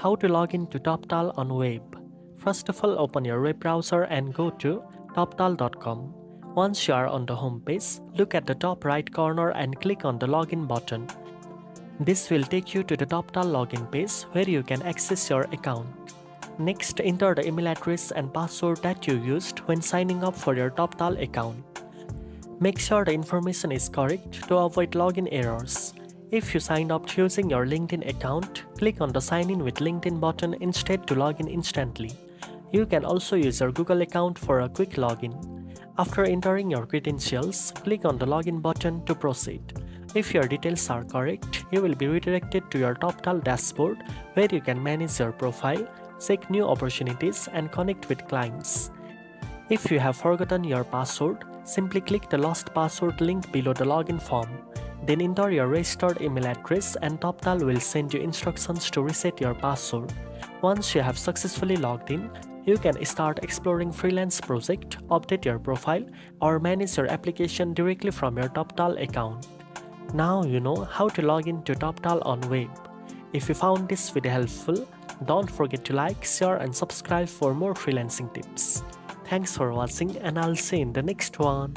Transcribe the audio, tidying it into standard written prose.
How to log in to Toptal on web. First of all, open your web browser and go to toptal.com. Once you are on the home page, look at the top right corner and click on the login button. This will take you to the Toptal login page where you can access your account. Next, enter the email address and password that you used when signing up for your Toptal account. Make sure the information is correct to avoid login errors. If you signed up using your LinkedIn account, click on the Sign in with LinkedIn button instead to log in instantly. You can also use your Google account for a quick login. After entering your credentials, click on the Login button to proceed. If your details are correct, you will be redirected to your Toptal dashboard where you can manage your profile, check new opportunities, and connect with clients. If you have forgotten your password, simply click the Lost Password link below the login form. Then enter your registered email address and Toptal will send you instructions to reset your password. Once you have successfully logged in, you can start exploring freelance project, update your profile, or manage your application directly from your Toptal account. Now you know how to log in to Toptal on web. If you found this video helpful, don't forget to like, share, and subscribe for more freelancing tips. Thanks for watching, and I'll see you in the next one.